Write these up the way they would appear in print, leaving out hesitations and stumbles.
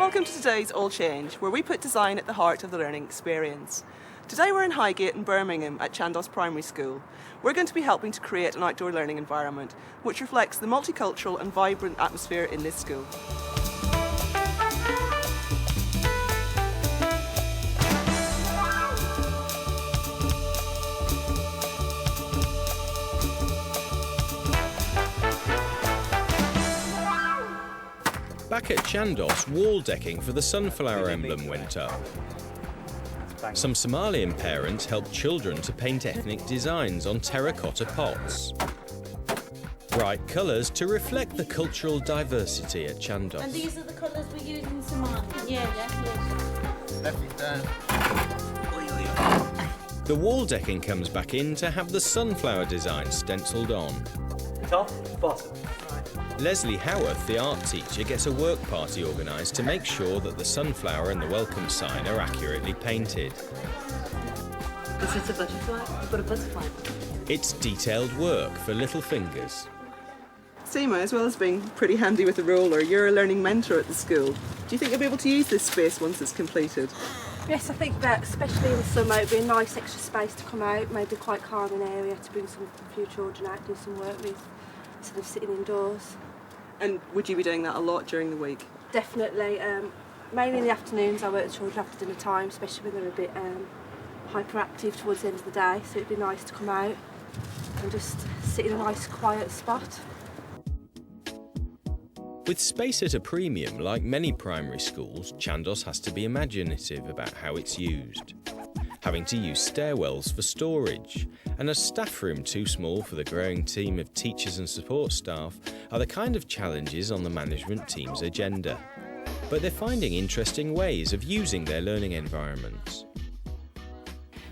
Welcome to today's All Change, where we put design at the heart of the learning experience. Today we're in Highgate in Birmingham at Chandos Primary School. We're going to be helping to create an outdoor learning environment which reflects the multicultural and vibrant atmosphere in this school. Back at Chandos, wall decking for the sunflower emblem went up. Some Somalian parents helped children to paint ethnic designs on terracotta pots. Bright colours to reflect the cultural diversity at Chandos. And these are the colours we use in Somalia? Yeah, definitely. The wall decking comes back in to have the sunflower design stencilled on. Top, bottom. Leslie Howarth, the art teacher, gets a work party organised to make sure that the sunflower and the welcome sign are accurately painted. This is a butterfly. I've got a butterfly. It's detailed work for little fingers. Seema, as well as being pretty handy with a roller, you're a learning mentor at the school. Do you think you'll be able to use this space once it's completed? Yes, I think that especially in the summer it would be a nice extra space to come out, maybe quite calming area to bring some few children out, do some work with, instead of sitting indoors. And would you be doing that a lot during the week? Definitely. Mainly in the afternoons. I work with children after dinner time, especially when they're a bit hyperactive towards the end of the day, so it'd be nice to come out and just sit in a nice quiet spot. With space at a premium, like many primary schools, Chandos has to be imaginative about how it's used. Having to use stairwells for storage, and a staff room too small for the growing team of teachers and support staff are the kind of challenges on the management team's agenda. But they're finding interesting ways of using their learning environments.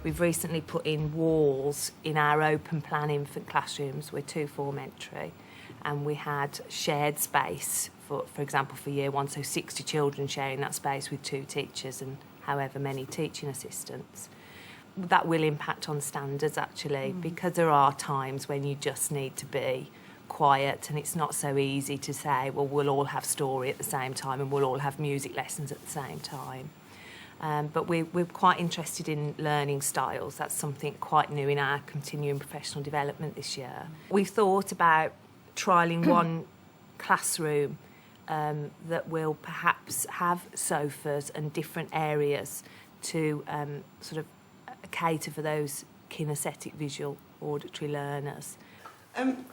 We've recently put in walls in our open plan infant classrooms. We're 2-form entry, and we had shared space, for example, for year 1, so 60 children sharing that space with 2 teachers and however many teaching assistants. That will impact on standards actually, because there are times when you just need to be quiet, and it's not so easy to say, well, we'll all have story at the same time and we'll all have music lessons at the same time. But we're quite interested in learning styles. That's something quite new in our continuing professional development this year. We've thought about trialling one classroom that will perhaps have sofas and different areas to sort of cater for those kinesthetic, visual, auditory learners.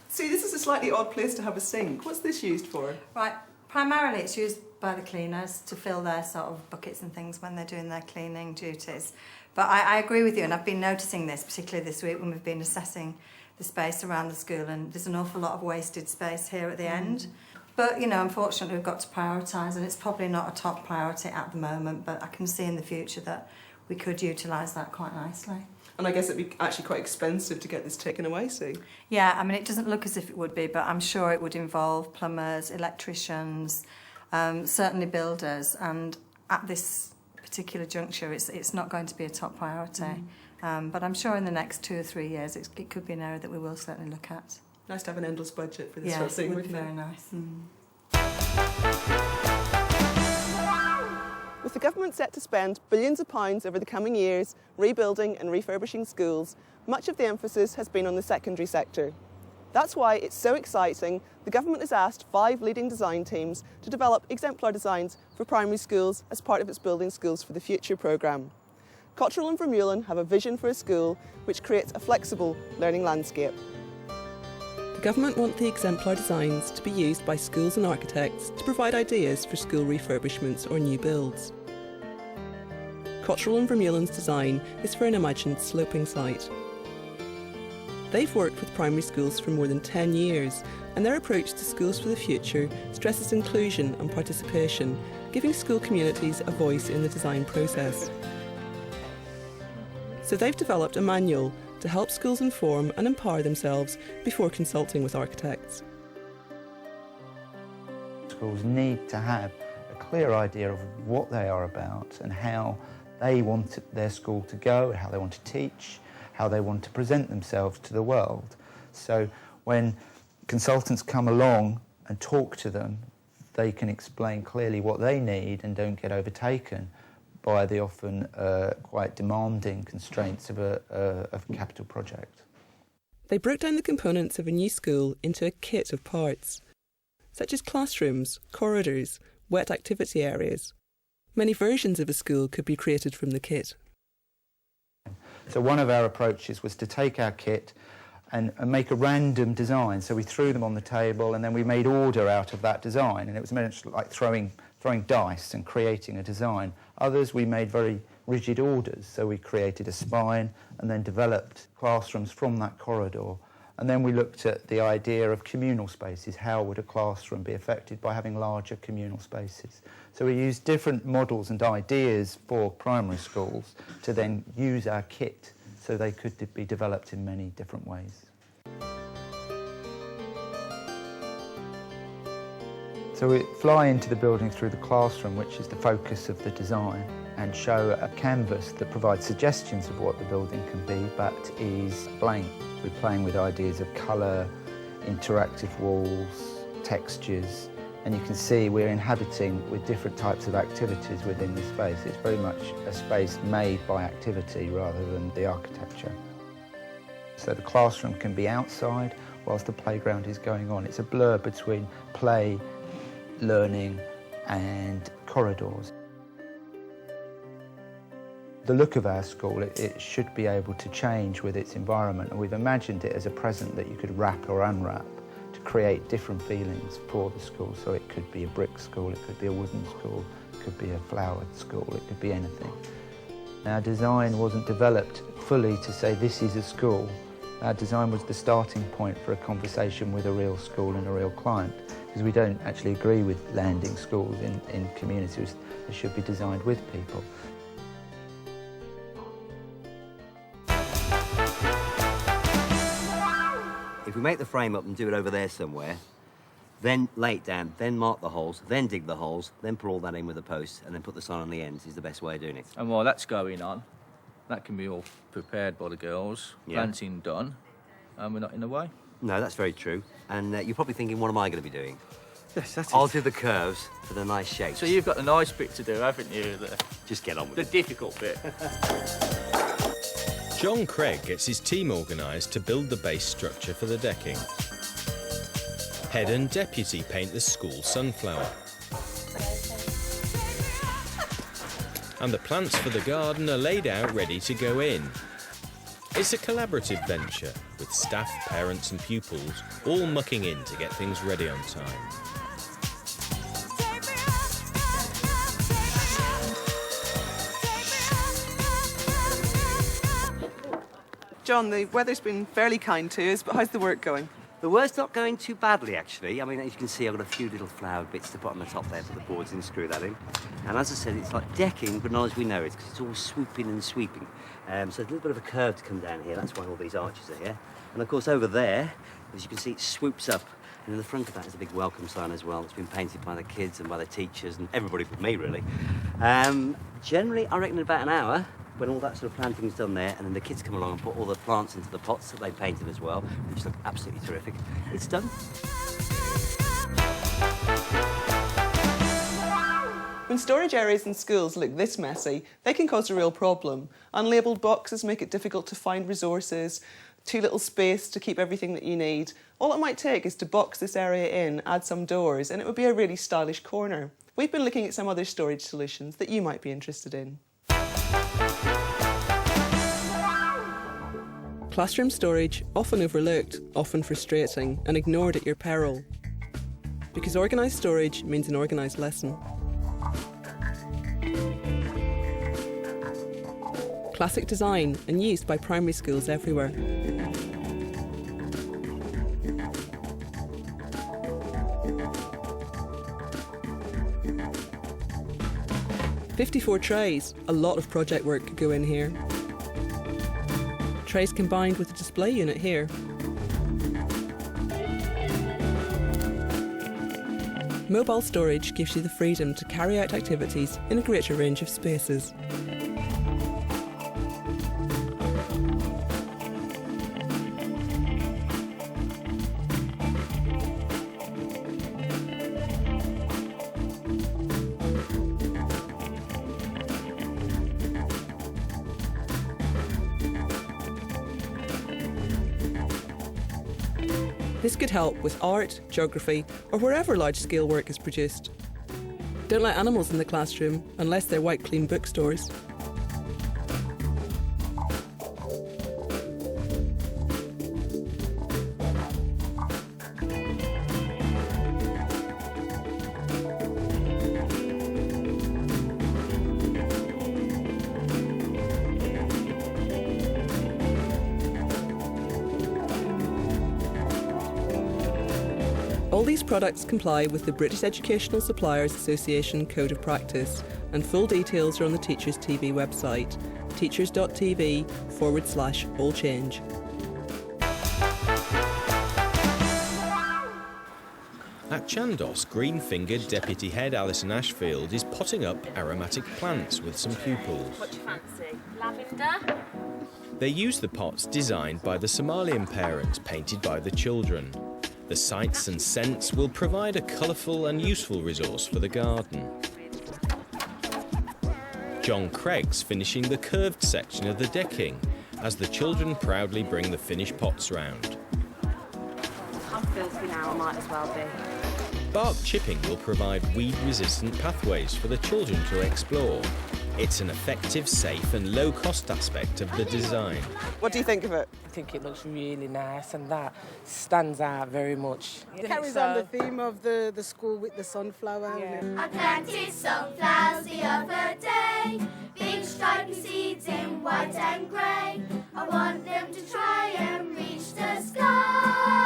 See, this is a slightly odd place to have a sink. What's this used for? Right, primarily it's used by the cleaners to fill their sort of buckets and things when they're doing their cleaning duties. But I agree with you, and I've been noticing this, particularly this week when we've been assessing the space around the school, and there's an awful lot of wasted space here at the end. But, you know, unfortunately we've got to prioritise, and it's probably not a top priority at the moment, but I can see in the future that we could utilise that quite nicely. And I guess it'd be actually quite expensive to get this taken away, Sue. Yeah, I mean, it doesn't look as if it would be, but I'm sure it would involve plumbers, electricians, certainly builders, and at this particular juncture it's not going to be a top priority. But I'm sure in the next 2 or 3 years it could be an area that we will certainly look at. Nice to have an endless budget for this sort sort of thing, it would be wouldn't very it? nice. With the government set to spend billions of pounds over the coming years rebuilding and refurbishing schools, much of the emphasis has been on the secondary sector. That's why it's so exciting the government has asked 5 leading design teams to develop exemplar designs for primary schools as part of its Building Schools for the Future programme. Cotterell and Vermeulen have a vision for a school which creates a flexible learning landscape. The government want the exemplar designs to be used by schools and architects to provide ideas for school refurbishments or new builds. Cotterell and Vermeulen's design is for an imagined sloping site. They've worked with primary schools for more than 10 years, and their approach to Schools for the Future stresses inclusion and participation, giving school communities a voice in the design process. So they've developed a manual to help schools inform and empower themselves before consulting with architects. Schools need to have a clear idea of what they are about and how they want their school to go, how they want to teach, how they want to present themselves to the world. So when consultants come along and talk to them, they can explain clearly what they need and don't get overtaken by the often quite demanding constraints of a capital project. They broke down the components of a new school into a kit of parts, such as classrooms, corridors, wet activity areas. Many versions of a school could be created from the kit. So one of our approaches was to take our kit and make a random design. So we threw them on the table and then we made order out of that design, and it was meant like throwing dice and creating a design. Others we made very rigid orders, so we created a spine and then developed classrooms from that corridor. And then we looked at the idea of communal spaces. How would a classroom be affected by having larger communal spaces? So we used different models and ideas for primary schools to then use our kit so they could be developed in many different ways. So we fly into the building through the classroom, which is the focus of the design, and show a canvas that provides suggestions of what the building can be, but is blank. We're playing with ideas of colour, interactive walls, textures, and you can see we're inhabiting with different types of activities within the space. It's very much a space made by activity rather than the architecture. So the classroom can be outside whilst the playground is going on. It's a blur between play, learning and corridors. The look of our school, it should be able to change with its environment, and we've imagined it as a present that you could wrap or unwrap to create different feelings for the school. So it could be a brick school, it could be a wooden school, it could be a flowered school, it could be anything. Our design wasn't developed fully to say this is a school. Our design was the starting point for a conversation with a real school and a real client, because we don't actually agree with landing schools in communities. They should be designed with people. If we make the frame up and do it over there somewhere, then lay it down, then mark the holes, then dig the holes, then put all that in with the posts, and then put the sign on the ends is the best way of doing it. And while that's going on, that can be all prepared by the girls, planting done, and we're not in the way. No, that's very true. And you're probably thinking, what am I going to be doing? Yes, that's I'll do the curves for the nice shapes. So you've got the nice bit to do, haven't you? Just get on with the it. difficult bit. John Craig gets his team organised to build the base structure for the decking. Head and deputy paint the school sunflower. And the plants for the garden are laid out ready to go in. It's a collaborative venture, with staff, parents and pupils all mucking in to get things ready on time. John, the weather's been fairly kind to us, but how's the work going? The work's not going too badly, actually. I mean, as you can see, I've got a few little flowered bits to put on the top there for the boards and screw that in. And as I said, it's like decking, but not as we know it, because it's all swooping and sweeping. So there's a little bit of a curve to come down here. That's why all these arches are here. And of course, over there, as you can see, it swoops up. And in the front of that is a big welcome sign as well. It's been painted by the kids and by the teachers and everybody but me, really. Generally, I reckon in about an hour, when all that sort of planting's done there, and then the kids come along and put all the plants into the pots that they painted as well, which look absolutely terrific, it's done. When storage areas in schools look this messy, they can cause a real problem. Unlabelled boxes make it difficult to find resources, too little space to keep everything that you need. All it might take is to box this area in, add some doors, and it would be a really stylish corner. We've been looking at some other storage solutions that you might be interested in. Classroom storage, often overlooked, often frustrating, and ignored at your peril. Because organised storage means an organised lesson. Classic design and used by primary schools everywhere. "54 trays, a lot of project work could go in here. Trays combined with a display unit here. Mobile storage gives you the freedom to carry out activities in a greater range of spaces. This could help with art, geography, or wherever large-scale work is produced. Don't let animals in the classroom unless they're white clean bookstores. All these products comply with the British Educational Suppliers Association Code of Practice, and full details are on the Teachers TV website, teachers.tv/allchange. At Chandos, green-fingered Deputy Head Alison Ashfield is potting up aromatic plants with some pupils. What do you fancy? Lavender? They use the pots designed by the Somalian parents, painted by the children. The sights and scents will provide a colourful and useful resource for the garden. John Craig's finishing the curved section of the decking as the children proudly bring the finished pots round. I'm filthy now, I might as well be. Bark chipping will provide weed-resistant pathways for the children to explore. It's an effective, safe and low-cost aspect of the design. What do you think of it? I think it looks really nice and that stands out very much. It carries on the theme of the school with the sunflower. Yeah. I planted sunflowers the other day, big stripy seeds in white and grey. I want them to try and reach the sky.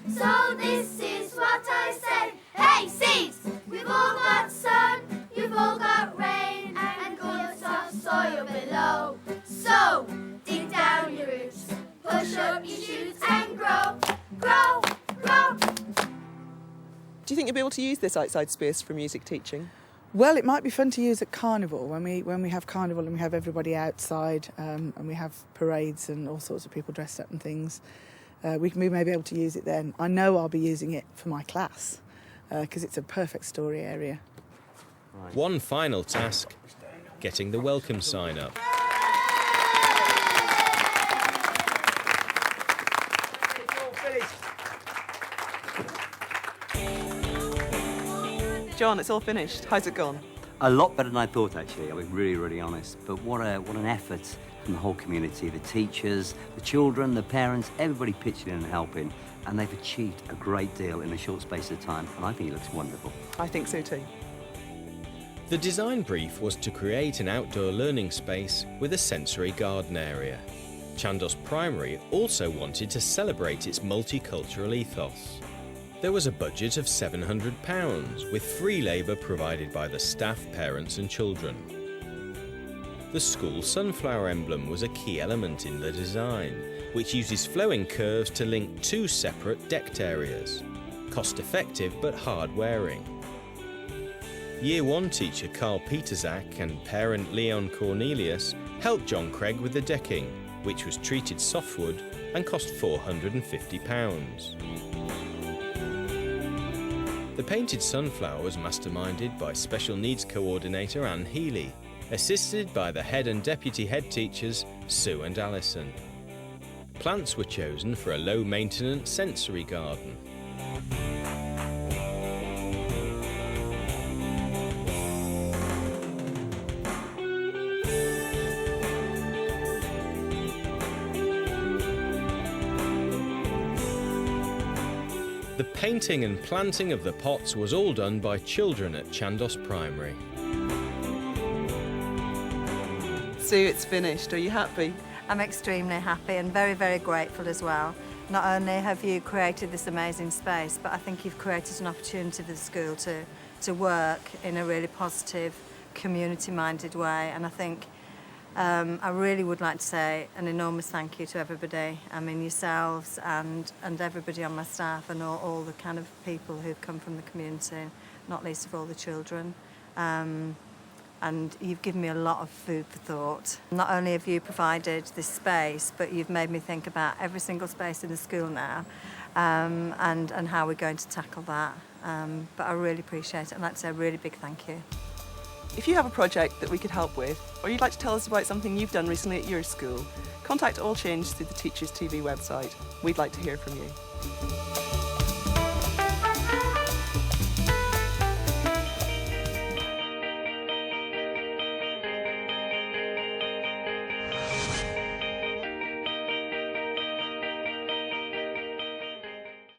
So this is what I say. Hey seeds, we've all got sun, you've all got rain, and good soft soil below. So dig down your roots, push up your shoots and grow, grow, grow. Do you think you'll be able to use this outside space for music teaching? Well, it might be fun to use at Carnival, when we have Carnival and we have everybody outside and we have parades and all sorts of people dressed up and things. We may be able to use it then. I know I'll be using it for my class because it's a perfect story area. One final task, getting the welcome sign up. John, it's all finished. How's it gone? A lot better than I thought, actually. I'll be really, really honest. But what an effort from the whole community, the teachers, the children, the parents, everybody pitching in and helping. And they've achieved a great deal in a short space of time. And I think it looks wonderful. I think so too. The design brief was to create an outdoor learning space with a sensory garden area. Chandos Primary also wanted to celebrate its multicultural ethos. There was a budget of £700 with free labour provided by the staff, parents and children. The school sunflower emblem was a key element in the design, which uses flowing curves to link two separate decked areas. Cost effective but hard wearing. Year 1 teacher Carl Peterzak and parent Leon Cornelius helped John Craig with the decking, which was treated softwood and cost £450. The painted sunflower was masterminded by Special Needs Coordinator Anne Healy, assisted by the head and deputy head teachers Sue and Alison. Plants were chosen for a low-maintenance sensory garden. The painting and planting of the pots was all done by children at Chandos Primary. Sue, it's finished. Are you happy? I'm extremely happy and very, very grateful as well. Not only have you created this amazing space, but I think you've created an opportunity for the school to work in a really positive, community-minded way. And I think I really would like to say an enormous thank you to everybody. I mean, yourselves and everybody on my staff and all the kind of people who've come from the community, not least of all the children. And you've given me a lot of food for thought. Not only have you provided this space, but you've made me think about every single space in the school now and how we're going to tackle that. But I really appreciate it. I'd like to say a really big thank you. If you have a project that we could help with, or you'd like to tell us about something you've done recently at your school, Contact All Change through the Teachers TV website. We'd like to hear from you.